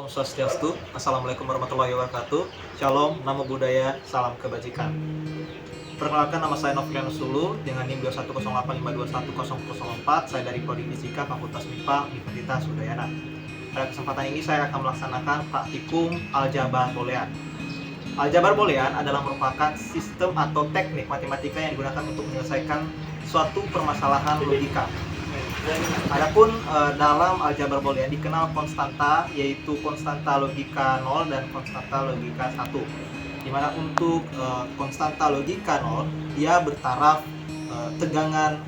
Om Swastiastu. Assalamualaikum warahmatullahi wabarakatuh. Shalom, namo buddhaya, salam kebajikan. Perkenalkan, nama saya Nofrian Sulu dengan NIM 21085211004. Saya dari Prodi Fisika Fakultas MIPA Universitas Udayana. Pada kesempatan ini saya akan melaksanakan praktikum aljabar boolean. Aljabar boolean adalah merupakan sistem atau teknik matematika yang digunakan untuk menyelesaikan suatu permasalahan logika. Adapun dalam aljabar boolean dikenal konstanta, yaitu konstanta logika 0 dan konstanta logika 1. Dimana untuk konstanta logika 0 dia bertaraf tegangan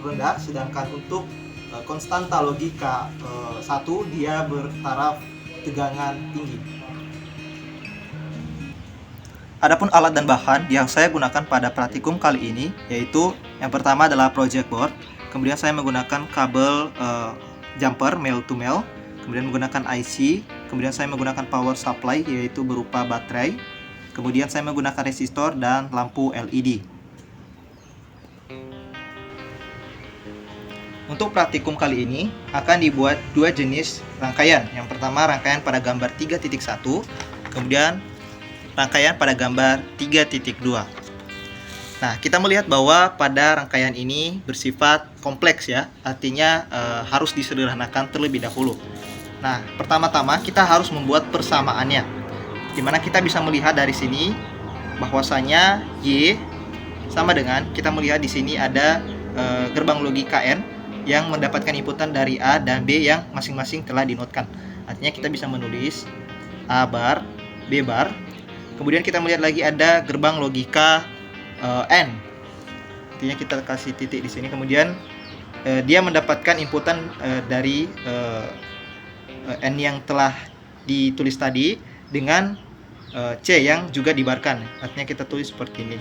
rendah, sedangkan untuk konstanta logika 1 dia bertaraf tegangan tinggi. Adapun alat dan bahan yang saya gunakan pada praktikum kali ini yaitu yang pertama adalah project board. Kemudian saya menggunakan kabel jumper male to male, kemudian menggunakan IC, kemudian saya menggunakan power supply yaitu berupa baterai, kemudian saya menggunakan resistor dan lampu LED. Untuk praktikum kali ini akan dibuat dua jenis rangkaian. Yang pertama rangkaian pada gambar 3.1, kemudian rangkaian pada gambar 3.2. Nah, kita melihat bahwa pada rangkaian ini bersifat kompleks ya, artinya harus disederhanakan terlebih dahulu. Nah, pertama-tama kita harus membuat persamaannya, dimana kita bisa melihat dari sini bahwasanya Y sama dengan, kita melihat di sini ada gerbang logika N yang mendapatkan inputan dari A dan B yang masing-masing telah dinotkan. Artinya kita bisa menulis A bar, B bar. Kemudian kita melihat lagi ada gerbang logika N. Artinya kita kasih titik di sini. Kemudian dia mendapatkan inputan dari N yang telah ditulis tadi dengan C yang juga dibarkan. Artinya kita tulis seperti ini.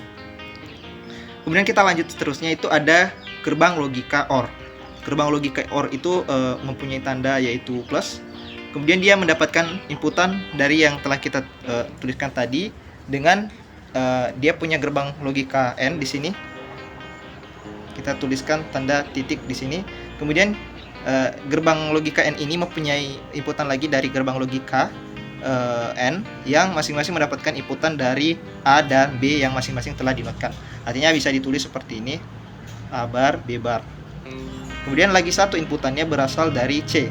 Kemudian kita lanjut seterusnya, itu ada gerbang logika OR. Gerbang logika OR itu mempunyai tanda yaitu plus. Kemudian dia mendapatkan inputan dari yang telah kita tuliskan tadi dengan dia punya gerbang logika N di sini. Kita tuliskan tanda titik di sini. Kemudian gerbang logika N ini mempunyai inputan lagi dari gerbang logika N yang masing-masing mendapatkan inputan dari A dan B yang masing-masing telah dinotkan. Artinya bisa ditulis seperti ini, A bar, B bar. Kemudian lagi satu inputannya berasal dari C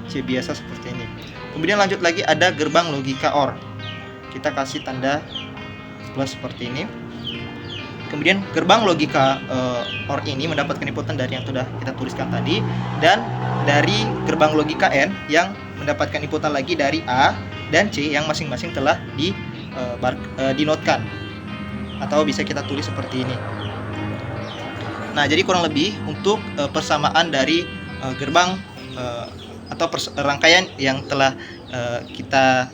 biasa seperti ini. Kemudian lanjut lagi ada gerbang logika OR. Kita kasih tanda plus seperti ini. Kemudian gerbang logika OR ini mendapatkan inputan dari yang sudah kita tuliskan tadi, dan dari gerbang logika N yang mendapatkan inputan lagi dari A dan C yang masing-masing telah dinotkan, atau bisa kita tulis seperti ini. Nah, jadi kurang lebih untuk persamaan dari gerbang atau rangkaian yang telah kita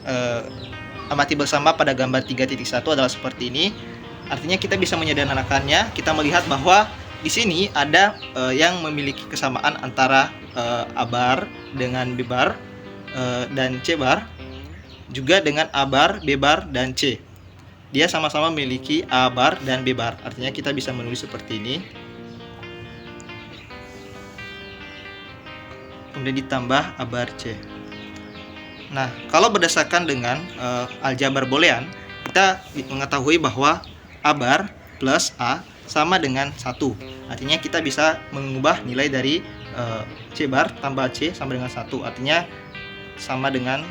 amati bersama pada gambar 3.1 adalah seperti ini. Artinya kita bisa menyederhanakannya. Kita melihat bahwa di sini ada yang memiliki kesamaan antara A bar dengan B bar dan C bar, juga dengan A bar, B bar, dan C. Dia sama-sama memiliki A bar dan B bar. Artinya kita bisa menulis seperti ini. Kemudian ditambah A bar C. Nah, kalau berdasarkan dengan aljabar boolean, kita mengetahui bahwa A bar plus A sama dengan 1. Artinya kita bisa mengubah nilai dari C bar tambah C sama dengan 1. Artinya sama dengan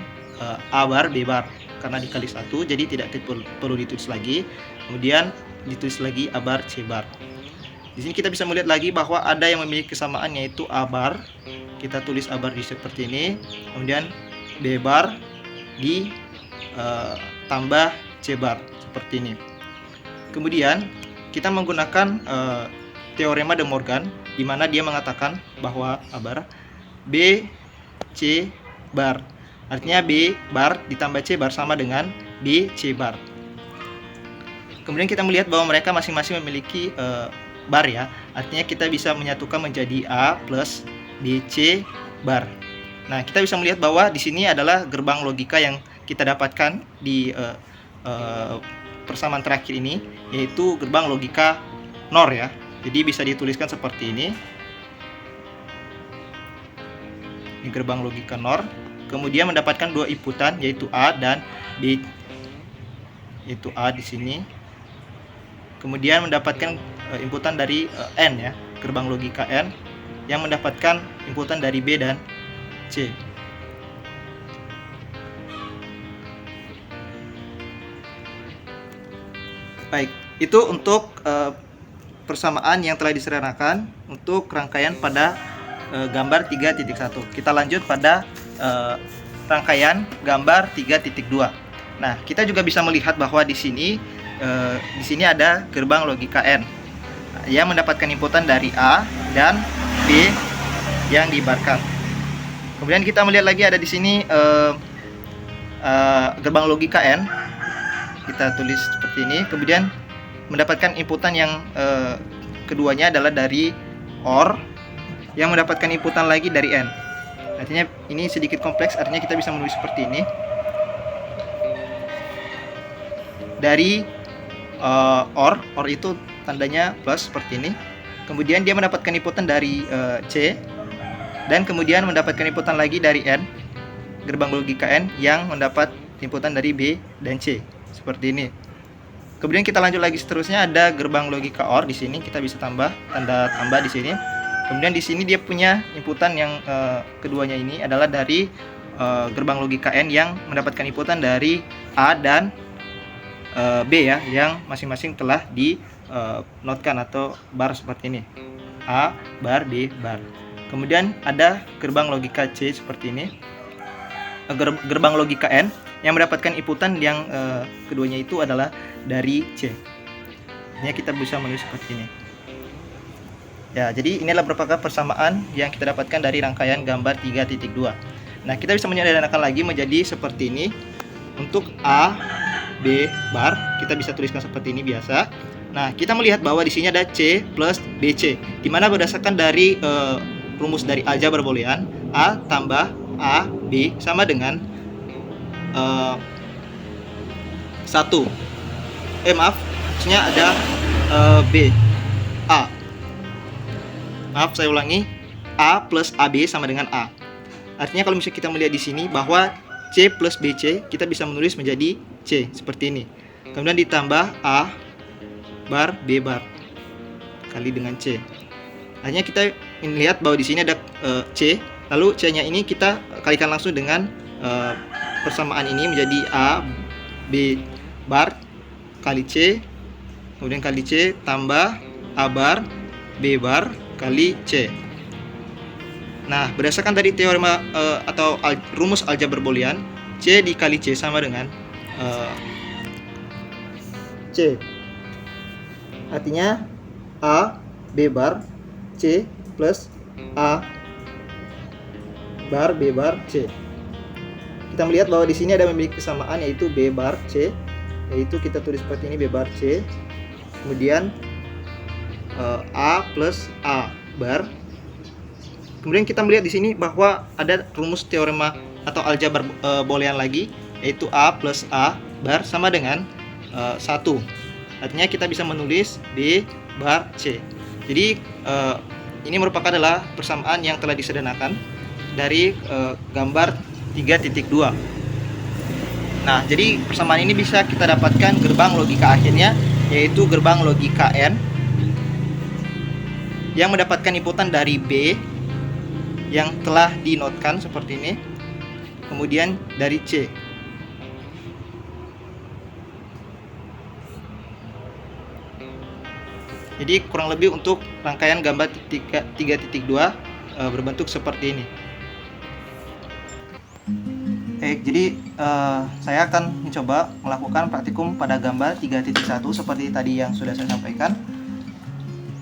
A bar B bar. Karena dikali 1, jadi tidak perlu ditulis lagi. Kemudian ditulis lagi A bar C bar. Di sini kita bisa melihat lagi bahwa ada yang memiliki kesamaan, yaitu A bar. Kita tulis A bar di seperti ini. Kemudian B bar tambah C bar seperti ini. Kemudian kita menggunakan teorema De Morgan, di mana dia mengatakan bahwa A bar B C bar. Artinya B bar ditambah C bar sama dengan B C bar. Kemudian kita melihat bahwa mereka masing-masing memiliki bar ya. Artinya kita bisa menyatukan menjadi A plus BC bar. Nah, kita bisa melihat bahwa di sini adalah gerbang logika yang kita dapatkan di persamaan terakhir ini, yaitu gerbang logika NOR ya. Jadi bisa dituliskan seperti ini. Ini gerbang logika NOR. kemudian mendapatkan dua inputan yaitu A dan B, yaitu A di sini, kemudian mendapatkan inputan dari N ya, gerbang logika N yang mendapatkan inputan dari B dan C. Baik, itu untuk persamaan yang telah disederhanakan untuk rangkaian pada gambar 3.1. Kita lanjut pada rangkaian gambar 3.2. Nah, kita juga bisa melihat bahwa di sini ada gerbang logika N yang mendapatkan inputan dari A dan B yang diibarkan. Kemudian kita melihat lagi ada di sini gerbang logika N. Kita tulis seperti ini. Kemudian mendapatkan inputan yang keduanya adalah dari OR yang mendapatkan inputan lagi dari N. Artinya ini sedikit kompleks, artinya kita bisa menulis seperti ini. Dari OR itu tandanya plus seperti ini. Kemudian dia mendapatkan inputan dari C dan kemudian mendapatkan inputan lagi dari N, gerbang logika N yang mendapat inputan dari B dan C seperti ini. Kemudian kita lanjut lagi seterusnya, ada gerbang logika OR di sini, kita bisa tambah tanda tambah di sini. Kemudian di sini dia punya inputan yang keduanya ini adalah dari gerbang logika N yang mendapatkan inputan dari A dan B ya, yang masing-masing telah dinotkan atau bar seperti ini, A bar B bar. Kemudian ada gerbang logika C seperti ini, gerbang logika N yang mendapatkan inputan yang keduanya itu adalah dari C. Ini kita bisa menulis seperti ini. Ya, jadi ini adalah merupakan persamaan yang kita dapatkan dari rangkaian gambar 3.2. Nah, kita bisa menyederhanakan lagi menjadi seperti ini. Untuk A B bar kita bisa tuliskan seperti ini biasa. Nah, kita melihat bahwa di sini ada C plus BC, di mana berdasarkan dari rumus dari aljabar boolean, A tambah A B sama dengan 1. Maaf, maksudnya ada B A. Maaf, saya ulangi. A plus AB sama dengan A. Artinya kalau misalnya kita melihat di sini bahwa C plus BC kita bisa menulis menjadi C seperti ini. Kemudian ditambah A bar B bar kali dengan C. Artinya kita melihat bahwa di sini ada C, lalu C-nya ini kita kalikan langsung dengan persamaan ini menjadi A B bar kali C, kemudian kali C tambah A bar B bar kali C. Nah, berdasarkan dari teorema atau rumus aljabar boolean, C dikali C sama dengan C. Artinya A B bar C plus A bar B bar C. Kita melihat bahwa di sini ada memiliki kesamaan yaitu B bar C, yaitu kita tulis seperti ini B bar C. Kemudian A plus A bar. Kemudian kita melihat di sini bahwa ada rumus teorema atau aljabar boolean lagi, yaitu A plus A bar sama dengan 1. Artinya kita bisa menulis B bar C. Jadi ini merupakan adalah persamaan yang telah disederhanakan dari gambar 3.2. Nah, jadi persamaan ini bisa kita dapatkan gerbang logika akhirnya, yaitu gerbang logika N yang mendapatkan inputan dari B yang telah dinotkan seperti ini, kemudian dari C. Jadi kurang lebih untuk rangkaian gambar 3.2 berbentuk seperti ini. Jadi saya akan mencoba melakukan praktikum pada gambar 3.1 seperti tadi yang sudah saya sampaikan.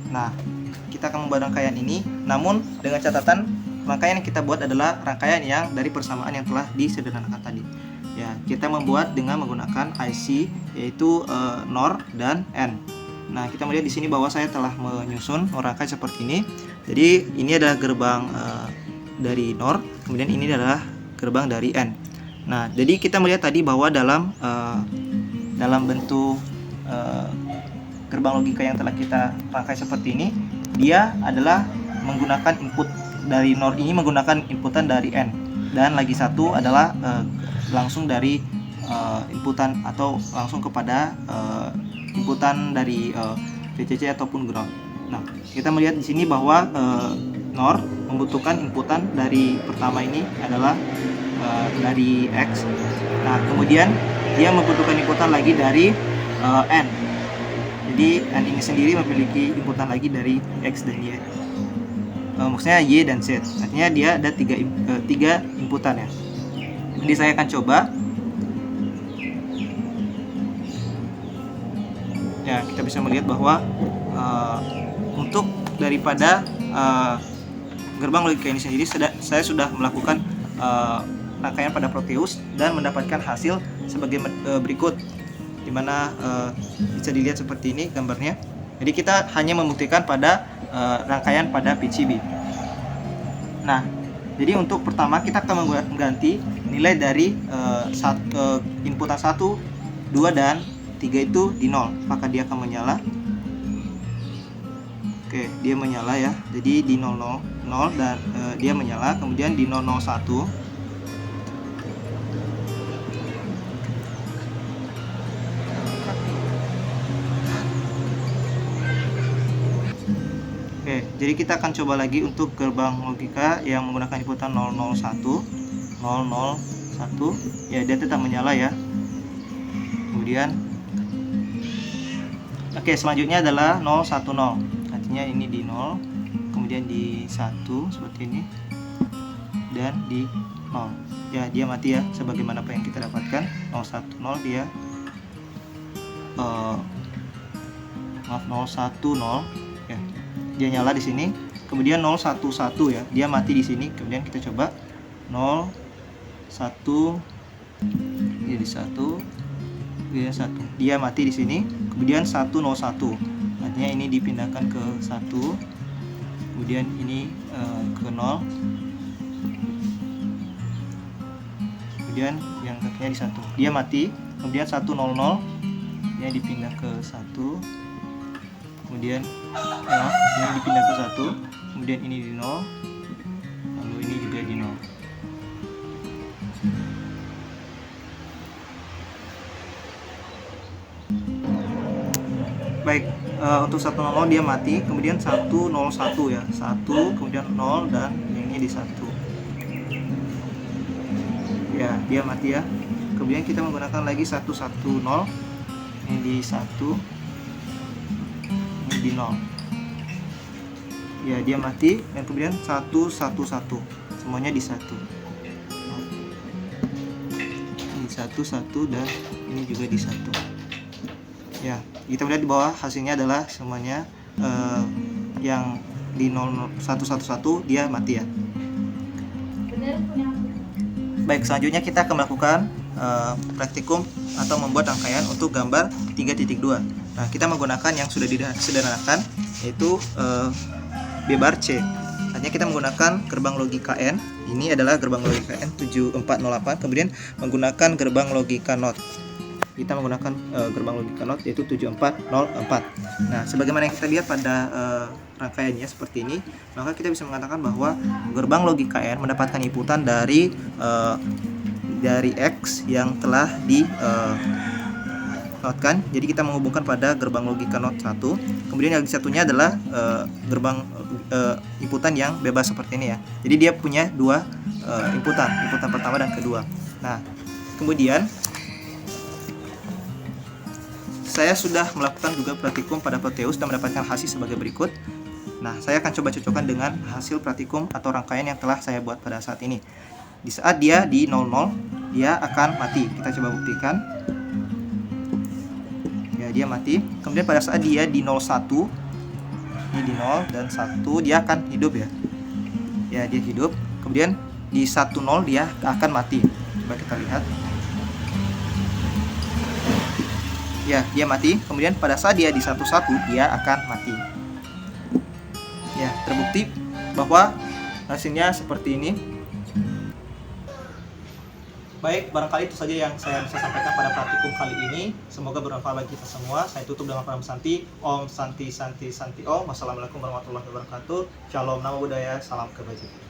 Nah, kita akan membuat rangkaian ini, namun dengan catatan rangkaian yang kita buat adalah rangkaian yang dari persamaan yang telah disederhanakan tadi. Ya, kita membuat dengan menggunakan IC yaitu NOR dan N. Nah, kita melihat di sini bahwa saya telah menyusun merangkai seperti ini. Jadi ini adalah gerbang dari NOR, kemudian ini adalah gerbang dari N. Nah, jadi kita melihat tadi bahwa dalam bentuk gerbang logika yang telah kita rangkai seperti ini, dia adalah menggunakan input dari NOR ini menggunakan inputan dari N. dan lagi satu adalah langsung dari inputan atau langsung kepada inputan dari VCC ataupun ground. Nah, kita melihat di sini bahwa NOR membutuhkan inputan dari pertama ini adalah dari X. Nah, kemudian dia membutuhkan inputan lagi dari N. Jadi N ini sendiri memiliki inputan lagi dari X dan Y. Maksudnya Y dan Z. Artinya dia ada tiga inputan ya. Jadi saya akan coba. Ya, kita bisa melihat bahwa untuk daripada gerbang logika ini sendiri saya sudah melakukan rangkaian pada Proteus dan mendapatkan hasil sebagai berikut, dimana bisa dilihat seperti ini gambarnya. Jadi kita hanya membuktikan pada rangkaian pada PCB. Nah, jadi untuk pertama kita akan mengganti nilai dari inputan 1, 2, dan 3 itu di 0, maka dia akan menyala. Oke, dia menyala ya. Jadi di 000 dan dia menyala. Kemudian di 001 Oke, jadi kita akan coba lagi untuk gerbang logika yang menggunakan inputan 001. Ya, dia tetap menyala ya. Kemudian oke, selanjutnya adalah 010. Artinya ini di 0, kemudian di 1 seperti ini, dan di 0. Ya, dia mati ya, sebagaimana apa yang kita dapatkan. 010 dia 010 ya. Dia nyala di sini. Kemudian 011 ya, dia mati di sini. Kemudian kita coba 01, dia di 1, dia 1. Dia mati di sini. Kemudian 101. Artinya ini dipindahkan ke 1. Kemudian ini ke 0. Kemudian yang kakinya di 1. Dia mati. Kemudian 100, dia dipindah ke 1. Kemudian ini dipindah ke 1. Kemudian ini di 0. Lalu ini juga di 0. Baik, untuk 100 dia mati, kemudian 101 ya, 1, kemudian 0, dan yang ini di 1. Ya, dia mati ya. Kemudian kita menggunakan lagi 110, ini di 1, ini di 0. Ya, dia mati, dan kemudian 111, semuanya di 1. Ini 1, dan ini juga di 1. Ya, kita melihat di bawah hasilnya adalah semuanya yang di 0111 dia mati ya. Baik, selanjutnya kita akan melakukan praktikum atau membuat rangkaian untuk gambar 3.2. Nah, kita menggunakan yang sudah disederhanakan, yaitu B bar C. Artinya kita menggunakan gerbang logika N. Ini adalah gerbang logika N 7408. Kemudian menggunakan gerbang logika NOT. Kita menggunakan gerbang logika NOT yaitu 7404. Nah, sebagaimana yang kita lihat pada rangkaiannya seperti ini, maka kita bisa mengatakan bahwa gerbang logika N mendapatkan inputan dari X yang telah di notkan. Jadi kita menghubungkan pada gerbang logika NOT 1. Kemudian yang satunya adalah gerbang inputan yang bebas seperti ini ya. Jadi dia punya dua inputan pertama dan kedua. Nah, kemudian saya sudah melakukan juga praktikum pada Proteus dan mendapatkan hasil sebagai berikut. Nah, saya akan coba cocokkan dengan hasil praktikum atau rangkaian yang telah saya buat pada saat ini. Di saat dia di 00, dia akan mati. Kita coba buktikan. Ya, dia mati. Kemudian pada saat dia di 01, ini di 0 dan 1, dia akan hidup ya. Ya, dia hidup. Kemudian di 10 dia akan mati. Coba kita lihat. Ya, dia mati. Kemudian pada saat dia di 11 dia akan mati. Ya, terbukti bahwa hasilnya seperti ini. Baik, barangkali itu saja yang saya bisa sampaikan pada praktikum kali ini. Semoga bermanfaat bagi kita semua. Saya tutup dengan Pranam Santi. Om Santi Santi Santi Om. Wassalamualaikum warahmatullahi wabarakatuh. Shalom, Namo Buddhaya, salam kebajikan.